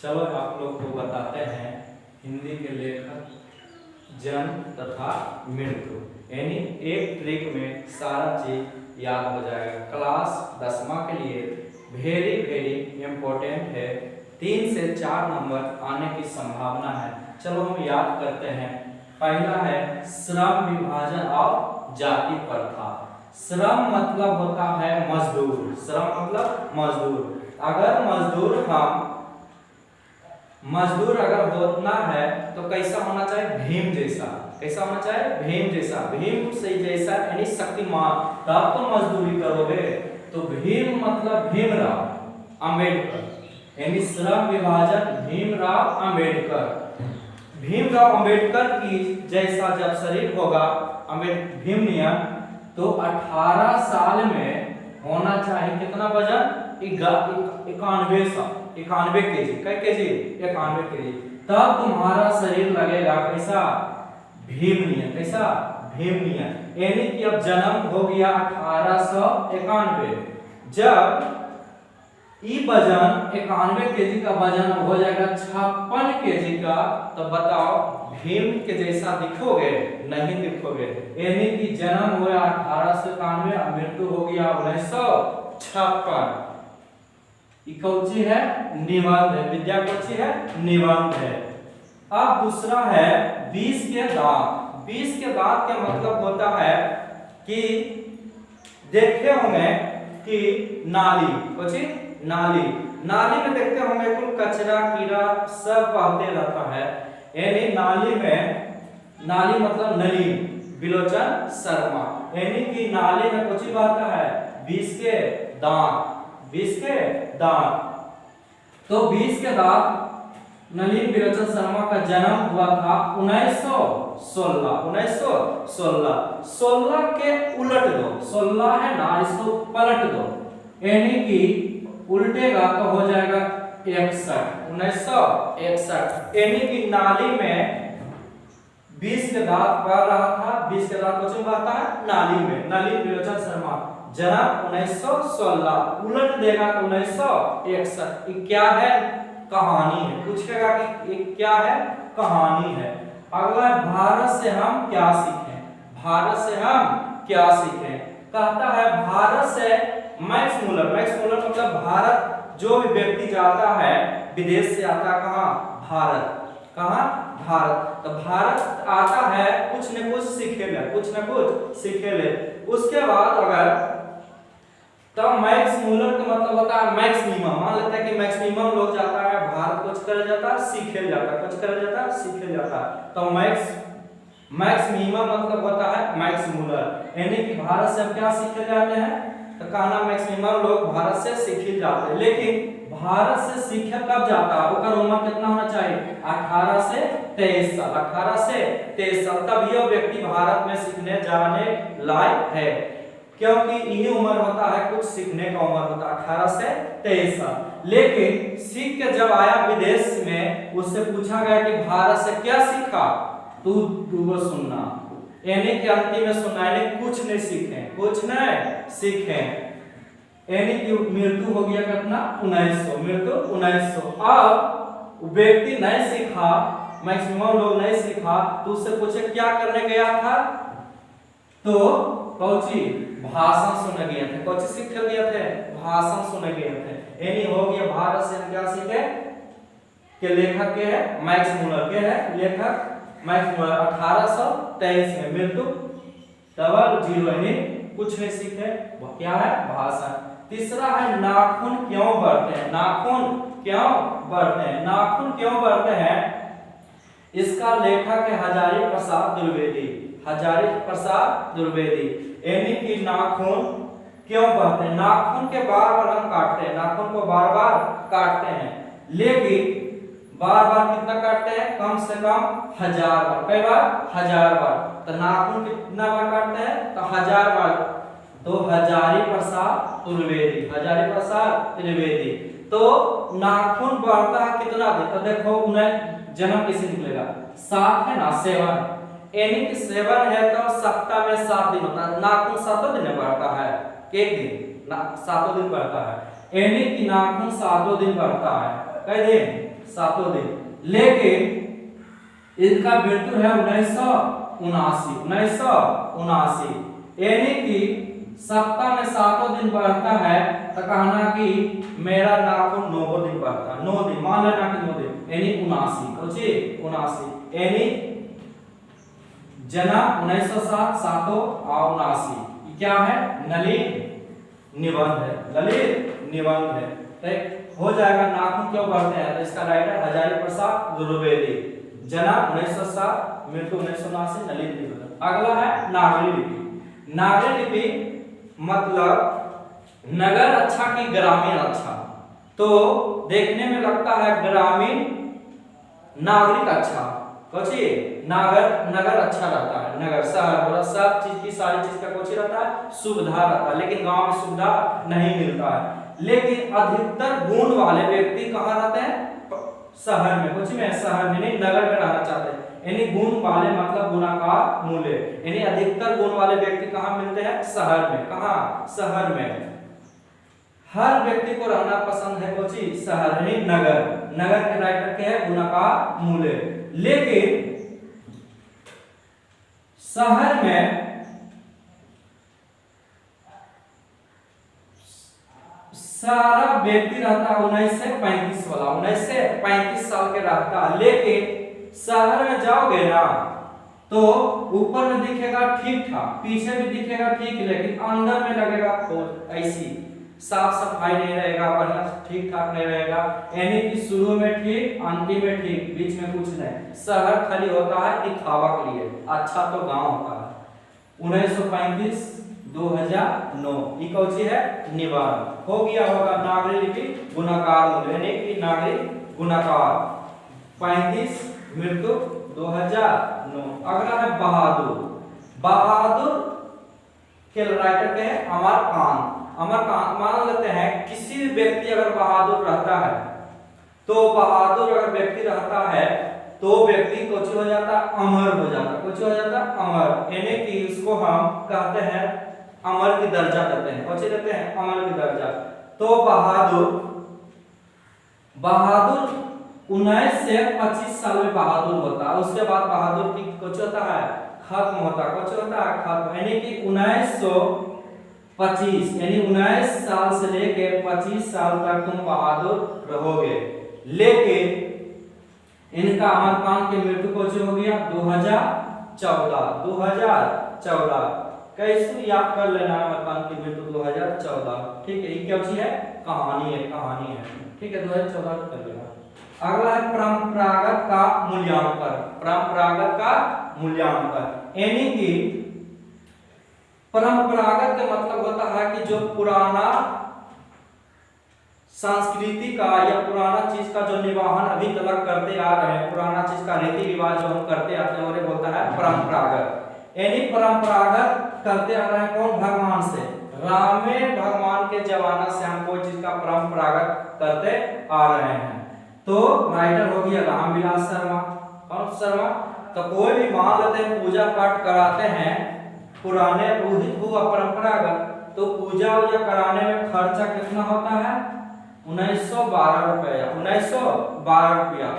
चलो आप लोग को बताते हैं हिंदी के लेखक, जन्म तथा मृत्यु, यानी एक ट्रिक में सारा चीज याद हो जाएगा। क्लास 10वां के लिए वेरी वेरी इम्पोर्टेंट है। 3 से 4 नंबर आने की संभावना है। चलो हम याद करते हैं। पहला है श्रम विभाजन और जाति प्रथा। श्रम मतलब होता है मजदूर। श्रम मतलब मजदूर। मजदूर अगर होना है तो कैसा होना चाहिए? भीम जैसा। कैसा होना चाहिए? भीम जैसा। भीम से जैसा यानी शक्तिमान, तब तो मजदूरी करोगे। तो भीम मतलब भीमराव अंबेडकर, यानी श्रम विभाजन भीमराव अंबेडकर। भीमराव अंबेडकर की जैसा जब शरीर होगा भीम नियम, तो 18 साल में होना चाहिए कितना वजन? 91 केजी। कै केजी? 91 केजी। तब तुम्हारा शरीर लगेगा कैसा? भीमनियन। कैसा? भीमनियन। यानी कि अब जन्म हो गया 1891। जब ई वजन 91 केजी का वजन हो जाएगा 56 केजी का, तो बताओ भीम के जैसा दिखोगे? नहीं दिखोगे। यानी कि जन्म हुआ 1891, मृत्यु हो गया 1956। कौची है? निबंध है। विद्या कौची है? निबंध है। अब दूसरा है 20 के दांत। 20 के दांत का मतलब होता है कि देखे होंगे कि नाली, कौची? नाली। नाली में देखते होंगे कुल कचरा कीड़ा सब बहते रहता है। यानी नाली में, नाली मतलब नली, बिलोचन शर्मा, यानी कि नाली में कुछ बहता है 20 के दांत। 20 के दांत। तो 20 के दांत नलिन बिलोचन शर्मा का जन्म हुआ था 1916। 1916। 16 के उलट दो। 16 है ना, इसको पलट दो, यानी कि उल्टेगा तो हो जाएगा 61। 1961। यानी कि नाली में 20 के दांत बढ़ रहा था। 20 के दांत कुछ बहता है नाली में। नलिन बिलोचन शर्मा जन्म 1916, उलट देगा तो 1961। ये क्या है? कहानी है। पूछेगा कि ये क्या है? कहानी है। अगला है भारत से हम क्या सीखें। भारत से हम क्या सीखें? कहता है भारत से मैक्स मूलर। मैक्स मूलर मतलब भारत, जो भी व्यक्ति जाता है विदेश से आता कहाँ? भारत। कहाँ? भारत। तो भारत आता है कुछ न कुछ सीखे ले, कुछ न कुछ सीखे ले। उसके बाद अगर तब मैक्स मूलर का मतलब होता है मैक्सिमम। मान लेते हैं कि मैक्सिमम लोग जाता है भारत, कुछ कर जाता है सीखे जाता है, कुछ कर जाता है सीखे जाता है। तो मैक्सिमम मतलब होता है मैक्स मूलर, यानी कि भारत से हम क्या सीखे जाते हैं? तो कहना मैक्सिमम लोग भारत से सीखे जाते हैं। लेकिन भारत से सीखे कब जाता है? उसका उम्र कितना होना चाहिए? 18 से 23 साल। 18 से 23 साल तब यह व्यक्ति भारत में सीखने जाने लायक है, क्योंकि यही उम्र होता है कुछ सीखने का उम्र होता है 18 से 23 साल। लेकिन सीख के जब आया विदेश में, उससे पूछा गया कि भारत से क्या सीखा? तू सुनना, यानी कि अंतिम में सुनना, यानी कुछ नहीं सीखे, कुछ नहीं सीखे। यानी कि मृत्यु हो गया कितना? 1900। मृत्यु 1900। अब व्यक्ति नहीं सीखा, मैक्सिमम लोग नहीं सीखा, तो उससे पूछे क्या करने गया था? तो कौची? भाषण सुनने गए थे। कौची सीखने गए थे? भाषण सुनने गए थे। यानी हो गया भारत से हम क्या सीखे? के लेखक के है मैक्स मूलर। के है लेखक? Max Muller. 1823 में मृत्यु 00, यानी कुछ नहीं सीखे। वो क्या है? भाषण। तीसरा है नाखून क्यों बढ़ते हैं। नाखून क्यों बढ़ते हैं? नाखून क्यों बढ़ते हैं? इसका लेखक है हजारी प्रसाद द्विवेदी। हजारी प्रसाद द्विवेदी। यानी कि नाखून क्यों बढ़ते हैं? नाखून के बार बार हम काटते हैं, नाखून को बार बार काटते हैं, लेकिन बार बार कितना काटते हैं? कम से कम 1000 बार। कई बार? 1000 बार। तो नाखून कितना बार काटते हैं? तो 1000 बार। तो हजारी प्रसाद द्विवेदी। हजारी प्रसाद द्विवेदी। तो नाखून बढ़ता है कितना दिन? तो देखो उन्हें जन्म किसे निकलेगा? 7 है ना, 7, यानी कि 7 है तो सप्ताह में 7 दिन होता है। नाखून 7 दिन में बढ़ता है, एक दिन 7 दिन बढ़ता है, यानी कि नाखून 7 दिन बढ़ता है। कई दिन? सातों दिन, लेकिन इनका मृत्यु है 1979 यानी कि सप्ताह में 7 दिन बढ़ता है तो कहना कि मेरा नाखून 9 दिन बढ़ता है, 9 दिन मान लेना कि 9 दिन यानी 79 यानी जना 1907 सातों और 79 क्या है ललित निबंध है, ललित निबंध है। तो हो जाएगा नाखून क्यों बढ़ते हैं तो इसका राइटर हजारी प्रसाद द्विवेदी, जना 1907 मृत्यु 1979 ललित निबंध। अगला है नागरी लिपि। नागरी लिपि मतलब नगर अच्छा की ग्रामीण अच्छा, तो देखने में लगता है ग्रामीण नागरिक अच्छा, कोची नगर अच्छा रहता है, नगर शहर बोला सब चीज की सारी चीज का कोची रहता है सुविधा रहता है, लेकिन गांव में सुविधा नहीं मिलता है। लेकिन अधिकतर गुण वाले व्यक्ति कहाँ रहते हैं शहर में, कुछ में शहर में नहीं नगर में रहना चाहते हैं, यानी गुण वाले मतलब गुणाकार मूल्य, यानी अधिकतर गुण वाले व्यक्ति कहाँ मिलते हैं शहर में, कहाँ शहर में। हर व्यक्ति को रहना पसंद है कोची शहर यानी नगर, नगर के राइटर के है गुणाकार मूल्य। लेकिन शहर में सारा व्यक्ति रहता है 1935 वाला, 1935 साल के रहता है, लेकिन शहर में जाओगे ना तो ऊपर में दिखेगा ठीक ठाक, पीछे भी दिखेगा ठीक, लेकिन अंदर में लगेगा ऐसी साफ सफाई नहीं रहेगा, बढ़िया ठीक ठाक नहीं रहेगा, यानी कि शुरू में ठीक अंतिम में ठीक बीच में कुछ नहीं। शहर खाली होता है दिखावा के लिए, अच्छा तो गांव होता है। 1935 2009 ये कौची है निबंध हो गया होगा। नागरी लिपि गुणाकार मूल्य यानी कि नागरी गुणाकार 35 मृत्यु 2009। अगला है बहादुर। बहादुर के राइटर के हैं अमरकांत। अमरकांत मान लेते हैं किसी व्यक्ति अगर बहादुर रहता है तो बहादुर अगर व्यक्ति रहता है तो व्यक्ति कुछ हो जाता अमर हो जाता, कुछ हो जाता अमर, यानी कि उसको हम कहते हैं अमर की दर्जा देते हैं, कुछ देते हैं अमर की दर्जा। तो बहादुर 19 से 25 साल में बहादुर होता है, उसके बाद बहादुर की कुछ होता है खत्म होता, कुछ होता है खत्म, यानी कि 1925 यानी 19 साल से लेकर 25 साल तक तुम बहादुर रहोगे। लेकिन इनका अमरकांत की मृत्यु कौन हो गया 2014 कैसे याद कर लेना अमरकांत की मृत्यु 2014, ठीक है। ये क्या चीज है कहानी है ठीक है 2014 कर लेना। अगला है परंपरागत का मूल्यांकन। परंपरागत का मूल्यांकन यानी कि परंपरागत का मतलब होता है कि जो पुराना संस्कृति का या पुराना चीज का जो निर्वहन अभी तक करते आ रहे हैं, पुराना चीज का रीति रिवाज जो हम करते आते हैं उन्हें बोलता है परंपरागत। यानी परंपरागत करते आ रहे हैं कौन भगवान से, रामेण भगवान के जमाना से हम कोई चीज का परंपरागत करते आ रहे हैं। तो राइटर हो गया रामविलास शर्मा। कौन शर्मा? तो कोई भी मान लेते हैं पूजा पाठ कराते हैं पुराने रोहित हुआ परंपरागत, तो पूजा वूजा कराने में खर्चा कितना होता है 1912 रुपया, 1912 रुपया।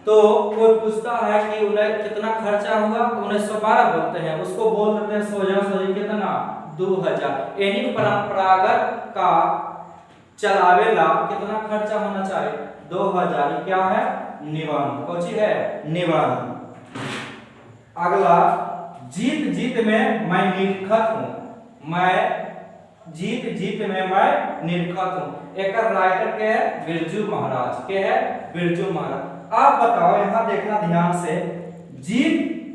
तो कोई पूछता है कि उन्हें कितना खर्चा हुआ 1912 बोलते हैं, उसको बोल देते हैं सोजा कितना 2000। यानी परंपरागत का चलावेला कितना खर्चा होना चाहिए 2000। क्या है निबंध, कौन सी है निबंध। अगला जीत जीत में मैं निरखत हूं, मैं जीत जीत में मैं निरखत हूं। एक राइटर के है बिरजू महाराज, के है बिरजू महाराज। आप बताओ यहां देखना ध्यान से, जीत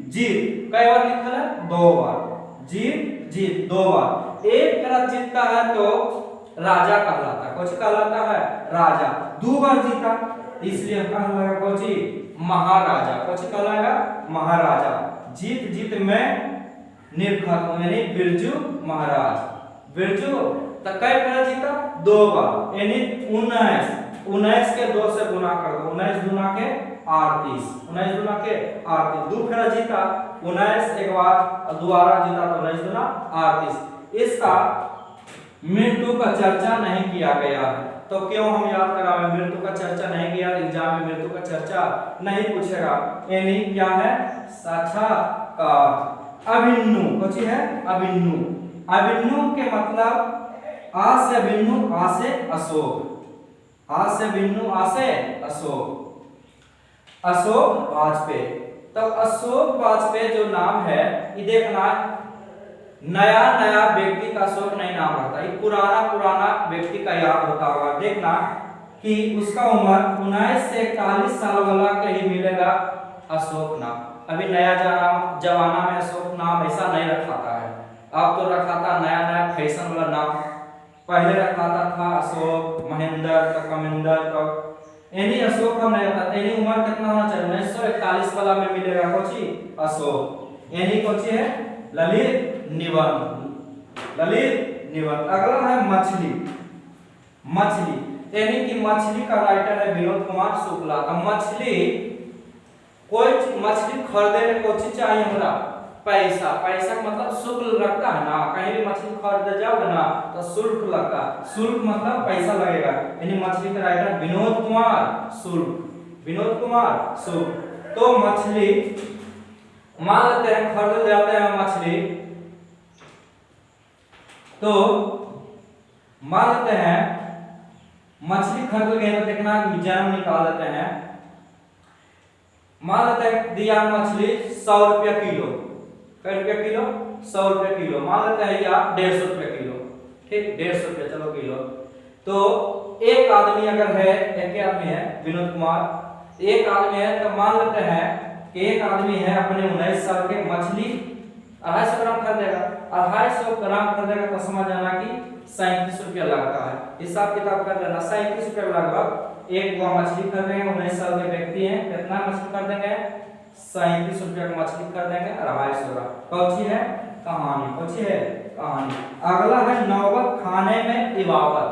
जीत कई बार लिखा है 2 बार, जीत जीत 2 बार। एक तरह जीतता है तो राजा कहलाता है, कुछ कहलाता है राजा। 2 बार जीता इसलिए कहलाएगा कौन सी महाराजा, कुछ कहलाएगा महाराजा। जीत जीत में निरखत हूं यानी बिरजू महाराज। बिरजू तो कई बार जीता 2 बार यानी 19 के 2 से गुना कर दो, 19 गुना के 38, 19 गुना के 38। 2 फेरा जीता 19 एक बार दोबारा जीता तो 19 गुना 38। इसका मृत्यु का चर्चा नहीं किया गया है, तो क्यों हम याद करावे? मृत्यु का चर्चा नहीं किया एग्जाम में, मृत्यु का चर्चा नहीं पूछेगा। यानी क्या है? साक्षात्कार। अभिन्नु कुछ है? अभिन्नु। अभिन्नु के मतलब आ से अभिन्नु, आ से अशोक, आ से अभिन्नु, आ से अशोक। अशोक वाजपेयी। तो अशोक वाजपेयी जो नाम है ये देखना, नया नया व्यक्ति का अशोक नहीं नाम रहता, ये पुराना पुराना व्यक्ति का याद होता होगा। देखना कि उसका उम्र 19 से 41 साल वाला के ही मिलेगा अशोक नाम। अभी नया जमाना में अशोक नाम ऐसा नहीं रखाता है, अब तो रखाता नया नया फैशन वाला नाम। पहले रखाता था अशोक, महेंद्र, तो कमिंदर, तो यानी अशोक हम नहीं रखा। यानी उम्र कितना होना चाहिए? 1941 वाला में मिलेगा कोची अशोक। यानी कोची है? ललित निबंध, ललित निबंध। अगला है मछली। मछली यानी कि मछली का राइटर है विनोद कुमार शुक्ला। तो मछली, कोई मछली खरीदे में कोई चीज चाहिए हमरा? पैसा। पैसा का मतलब शुल्क लगता है ना, कहीं भी मछली खरीदे जाओगे ना तो शुल्क लगता है। शुल्क मतलब पैसा लगेगा। यानी मछली का राइटर विनोद कुमार शुक्ल, विनोद कुमार शुक्ल। तो मछली मान लेते हैं खरीद जाते हैं मछली, तो मान लेते हैं मछली खरीद गए तो देखना जन्म निकाल देते हैं। मान लेते हैं दिया मछली 100 रुपया किलो, कै रुपया किलो? 100 रुपया किलो। मान लेते हैं या 150 रुपया किलो, ठीक, 150 रुपया चलो किलो। तो एक आदमी अगर है, एक आदमी है विनोद कुमार, एक आदमी है, तो मान लेते हैं कि एक आदमी है अपने 19 साल के, मछली 250 ग्राम खरीदेगा। 250 ग्राम खरीदेगा तो समझ जाना कि 37 रुपया लगता है। हिसाब किताब कर लेना, 37 रुपया लगभग एक गो मछली खरीदेंगे। 19 साल के व्यक्ति हैं, कितना मछली खरीदेंगे? 37 रुपया की मछली खरीदेंगे, 250 ग्राम। कौन सी है? कहानी। कौन सी है? कहानी। अगला है नौबत खाने में इबावत।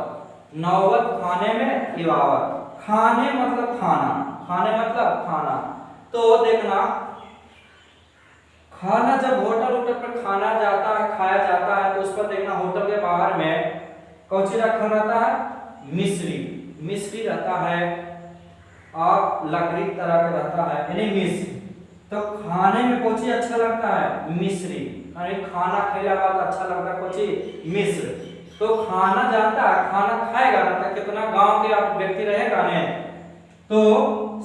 नौबत खाने में इबावत। खाने मतलब खाना, खाने मतलब खाना। तो देखना खाना, जब होटल वोटल पर खाना जाता है, खाया जाता है, तो उस पर देखना होटल के बाहर में कौन सी रखा रहता है? मिश्री। मिश्री रहता है और लकड़ी तरह का रहता है, यानी मिश्री। तो खाने में कौन सी अच्छा लगता है? मिश्री। यानी खाना खाया बाद अच्छा लगता है कौन सी? मिश्र। तो खाना जाता है, खाना खाएगा ना तो कितना गांव के आप व्यक्ति रहेगा ने, तो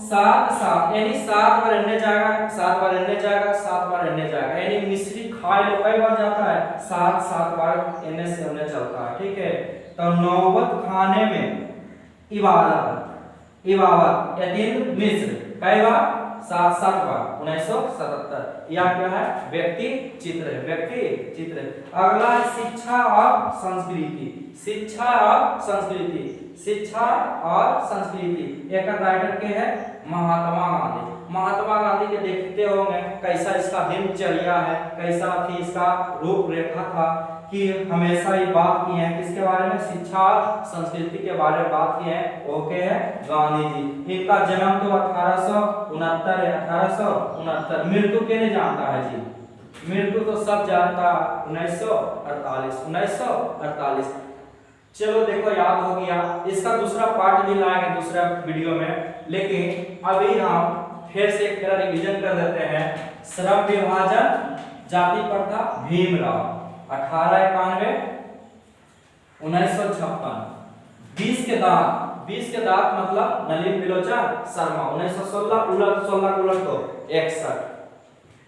7 7 यानी 7 बार रहने जाएगा, 7 बार रहने जाएगा, 7 बार रहने जाएगा। यानी मिश्री खाए लो कई बार जाता है? 7 7 बार एने से होने चलता है, ठीक है। तो नौबत खाने में इबादत, इबावत यानी मिश्र कई बार? 7 7 बार। 1977। या क्या है? व्यक्ति चित्र है, व्यक्ति चित्र। अगला है शिक्षा और संस्कृति। शिक्षा और संस्कृति। शिक्षा और संस्कृति एक राइटर के है महात्मा गांधी। महात्मा गांधी के देखते होंगे कैसा इसका दिनचर्या है, कैसा थी इसका रूपरेखा था, कि हमेशा ये बात की है किसके बारे में? शिक्षा और संस्कृति के बारे में बात की है। ओके है गांधी जी। इनका जन्म तो 1869 है, 1869। मृत्यु के नहीं जानता है जी? मृत्यु तो सब जानता है, 1948, 1948। चलो देखो याद हो गया। इसका दूसरा पार्ट भी लाएंगे दूसरा वीडियो में, लेकिन अभी हम फिर से एक तरह रिवीजन कर देते हैं। श्रम विभाजन, जाति प्रथा, भीमराव 1891, 1956। 20 के दांत, 20 के दांत मतलब नलिन बिलोचन शर्मा 1916, उलट 16 उलट तो 61।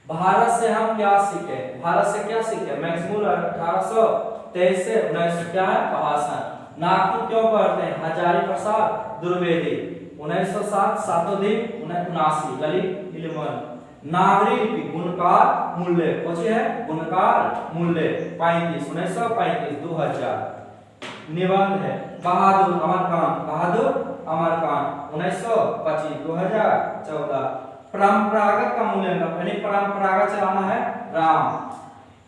भारत से हम क्या सीखे? भारत से क्या सीखे? मैक्स मूलर 1823 से 1900 क्या है? भाषण। नागपुर क्यों पढ़ते हैं? हजारी प्रसाद द्विवेदी 1907, सातों दिन 79, ललित इलमन। नागरी लिपि गुणकार मूल्य कौन है? गुणकार मूल्य 35, 1935, 2000। निबंध है बहादुर अमरकांत, बहादुर अमरकांत 1925, 2014। परंपरागत का मूल्यांकन, यानी परंपरागत चलाना है राम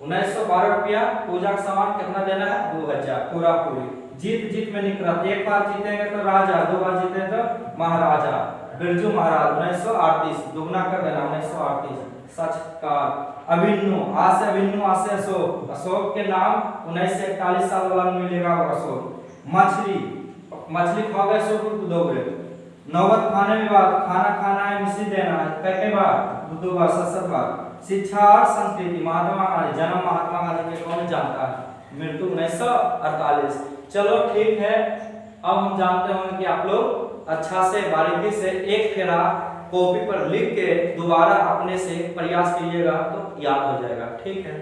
1912 रुपया। पूजा का सामान कितना देना है? 2000 पूरा पूरी। जीत जीत में निकला, एक बार जीतेंगे तो राजा, 2 बार जीते तो महाराजा। बिरजू महाराज 1938, दुगना कर देना 1938। सच का अभिन्नु, आ से अभिन्नु, आ से अशोक। अशोक के नाम 1941 साल वाला में मिलेगा वो अशोक। मछली मछली खाओगे 100 फुट कूदोगे। नौबत खाने में बात, खाना खाना है मिश्री देना है, कई बार 2 बार 7 बार। शिक्षा और संस्कृति, महात्मा गांधी, जन्म महात्मा गांधी के कौन जानता है, मृत्यु 1948। चलो ठीक है, अब हम जानते होंगे कि आप लोग अच्छा से बारीकी से एक फेरा कॉपी पर लिख के दोबारा अपने से प्रयास कीजिएगा तो याद हो जाएगा। ठीक है।